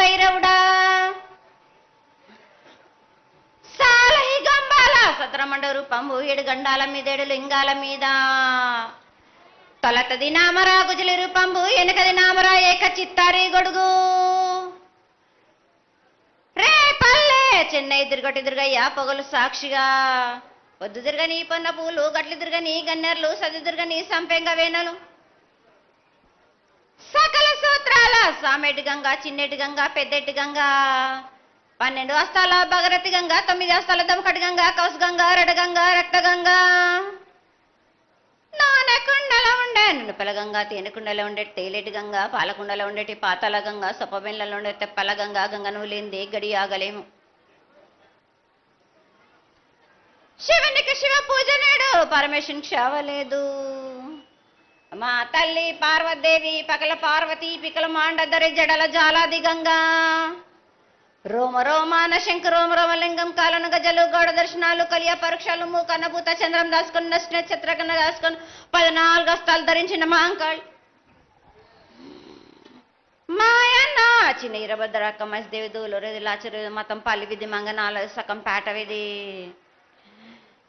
భైరవుడా సాలహి గంబాల సత్రమండ రూపంబు 7 గండాల మీద 7 లింగాల మీద తొలతది నామరా గుజలి రూపంబు ఎనకది నామరా ఏక చిత్తారి గొడుగు రే పల్లె చెన్నై దుర్గటి దుర్గయ్య పొగలు సాక్షిగా పొద్దు దుర్గని పొన్న పూలు గట్లు దుర్గని గన్నెర్లు సది దుర్గని సంపెంగ వేనలు సకల సూత్రాల సామెటి గంగా చిన్నెటి గంగా పెద్దెటి గంగా 12 హస్తాల భగరతి గంగా 9 హస్తాల దమకటి గంగా కౌసు గంగా రెడ గంగా రక్త గంగా నానకుండలో ఉండే నునుపల గంగా తేనెకుండలో ఉండే తేలేటి గంగా పాలకుండలో ఉండేటి పాతాల గంగా సొప్పబెండ్లలో ఉండే తెప్పల గంగా గంగ నువ్వు లేనిదే గడి ఆగలేము శివునికి శివ పూజ నేడు పరమేశ్వరునికి క్షావలేదు మా తల్లి పార్వదేవి పకల పార్వతి పికల మాండదరి జడల జాలాది గంగా రోమ రోమాన శంకర రోమ రోమలింగం కాలను గజలు గౌడ దర్శనాలు కలియ పరీక్షలు మూకన్నభూత చంద్రం దాసుకొని నక్షత్ర కన్నా దాసుకొని 14 హస్తాలు ధరించిన మాంకాళ్ మాయన్న చిన్న ఇరభద్రక్క మసిదేవి దూలూరు లాచరు మతం పల్లి విధి మంగనాలు సకం పేట విధి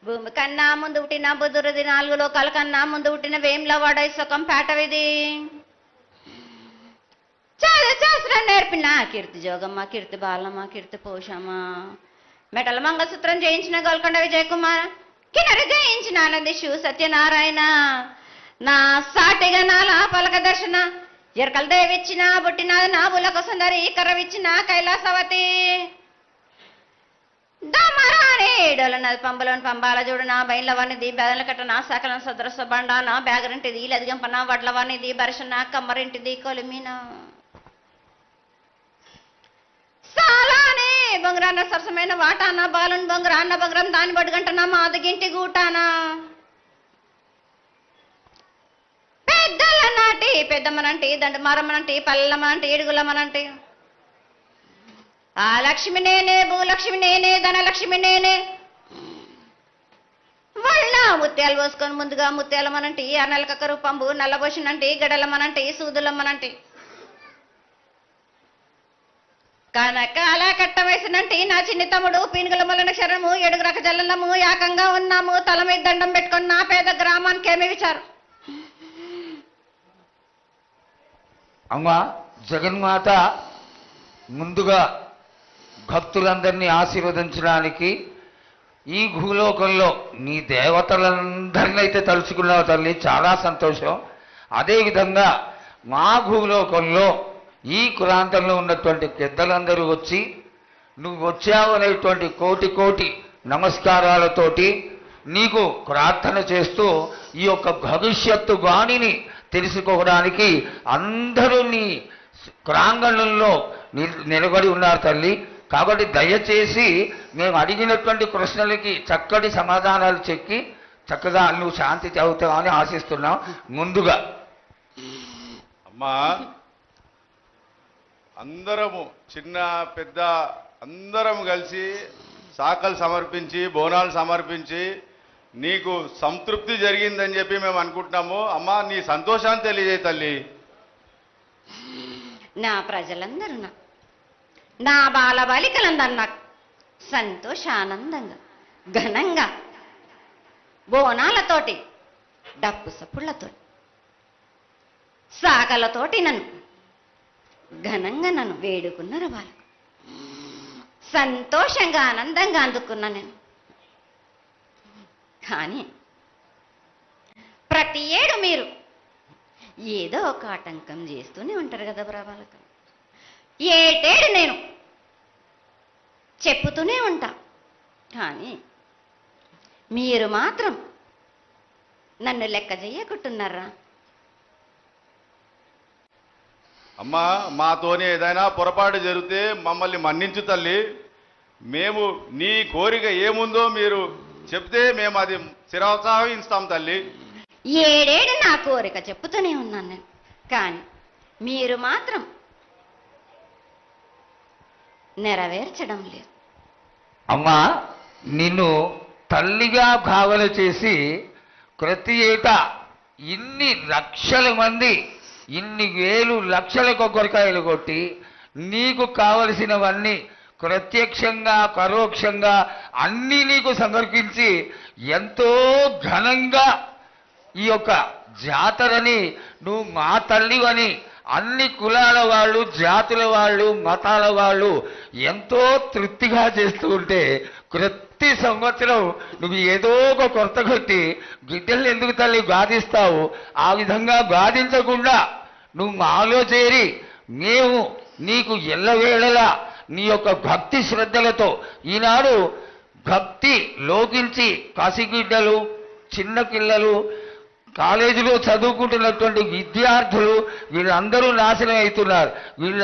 భూమి కన్నా ముందు పుట్టిన బుధురది 4 లోకాల కన్నా ముందు పుట్టిన వేములవాడ సుఖం పేటవిది శాస్త్రం నేర్పిన కీర్తి జోగమ్మ కీర్తి బాలమ్మ కీర్తి పోషమ్మ మెటల మంగళసూత్రం జయించిన గోల్కొండ విజయ్ కుమార్ కిన్నరి జయించిన ఆనందిషు సత్యనారాయణ నా సాటిగా నాల పలక దర్శన ఎరకల దేవిచ్చిన బుట్టినాది నా బులక సుందరి కర్రవిచ్చిన కైలాసవతి దమరాని డోలనది పంబలోని పంబాల చూడన బయలవనిది బెదల కట్టన సకలం సదరస బండాన బ్యాగరింటిది లదిగంపన వడ్లవనిది బరిషన కమ్మరింటిది కొలిమిన సాలానే బొంగరాన్న సరసమైన వాటాన బాలుని బొంగరాన్న బొంగరం దాని బడుగంటన మాదగింటి గూటాన పెద్దల నాటి పెద్దమ్మనంటి దండమారమ్మనంటి పల్లమ్మనంటి ఏడుగులమ్మనంటి ఆ లక్ష్మి నేనే భూలక్ష్మి నేనే ధనలక్ష్మి నేనే వాళ్ళ ముత్యాలు పోసుకొని ముందుగా ముత్యాలమ్మనంటి ఆ నలకక్క రూపంబు నల్లబోషనంటి గడలమ్మనంటి సూదులమ్మనంటి కనకాల కట్ట వయసునంటి నా చిన్ని తమ్ముడు పీనుగుల మొలన క్షరము 7 రక జల్లము ఏకంగా ఉన్నాము తల మీద దండం పెట్టుకొని నా పేద గ్రామానికి ఏమి విచారు అమ్మా జగన్మాత ముందుగా భక్తులందరినీ ఆశీర్వదించడానికి ఈ భూలోకంలో నీ దేవతలందరినీ అయితే తలుచుకున్నావు తల్లి, చాలా సంతోషం. అదేవిధంగా మా భూలోకంలో ఈ ప్రాంతంలో ఉన్నటువంటి పెద్దలందరూ వచ్చి నువ్వు వచ్చావు అనేటువంటి కోటి కోటి నమస్కారాలతోటి నీకు ప్రార్థన చేస్తూ ఈ యొక్క భవిష్యత్తు వాణిని తెలుసుకోవడానికి అందరూ నీ ప్రాంగణంలో నిలబడి ఉన్నారు తల్లి. కాబట్టి దయచేసి మేము అడిగినటువంటి ప్రశ్నలకి చక్కటి సమాధానాలు చెక్కి చక్కగా నువ్వు శాంతి చదువుతావని ఆశిస్తున్నాం. ముందుగా అమ్మా, అందరము చిన్న పెద్ద అందరం కలిసి శాఖలు సమర్పించి బోనాలు సమర్పించి నీకు సంతృప్తి జరిగిందని చెప్పి మేము అనుకుంటున్నాము. అమ్మా, నీ సంతోషాన్ని తెలియజేయ తల్లి. నా ప్రజలందరూ నా బాలబాలికలందరూ నాకు సంతోషానందంగా ఘనంగా బోనాలతోటి డప్పు సప్పుళ్లతో సాకలతోటి నన్ను ఘనంగా నన్ను వేడుకున్నారు. వాళ్ళు సంతోషంగా ఆనందంగా అందుకున్నా నేను. కానీ ప్రతి ఏడు మీరు ఏదో ఒక ఆటంకం చేస్తూనే ఉంటారు కదా బ్రాబాలకు. ఏటేడు నేను చెప్పుతూనే ఉంటా, కానీ మీరు మాత్రం నన్ను లెక్క చేయకుంటున్నారా? అమ్మా, మాతోనే ఏదైనా పొరపాటు జరిగితే మమ్మల్ని మన్నించు తల్లి. మేము నీ కోరిక ఏముందో మీరు చెప్తే మేము అది శిరోత్సాహిస్తాం తల్లి. ఏడేడు నా కోరిక చెప్పుతూనే ఉన్నాను నేను, కానీ మీరు మాత్రం నెరవేర్చడం లేదు. అమ్మా, నిన్ను తల్లిగా భావన చేసి ప్రతి ఏటా ఇన్ని లక్షల మంది ఇన్ని వేలు లక్షల కొబ్బరికాయలు కొట్టి నీకు కావలసినవన్నీ ప్రత్యక్షంగా పరోక్షంగా అన్నీ నీకు సమర్పించి ఎంతో ఘనంగా ఈ యొక్క జాతరని నువ్వు మా తల్లివని అన్ని కులాల వాళ్ళు, జాతుల వాళ్ళు, మతాల వాళ్ళు ఎంతో తృప్తిగా చేస్తూ ఉంటే ప్రతి సంవత్సరం నువ్వు ఏదో ఒక కొరత కొట్టి గిడ్డలు ఎందుకు తల్లి బాధిస్తావు? ఆ విధంగా బాధించకుండా నువ్వు మాలో చేరి మేము నీకు ఎల్లవేళలా నీ యొక్క భక్తి శ్రద్ధలతో ఈనాడు భక్తి లోకించి కసిగిడ్డలు, చిన్న పిల్లలు, కాలేజీలో చదువుకుంటున్నటువంటి విద్యార్థులు వీళ్ళందరూ నాశనం అవుతున్నారు. వీళ్ళ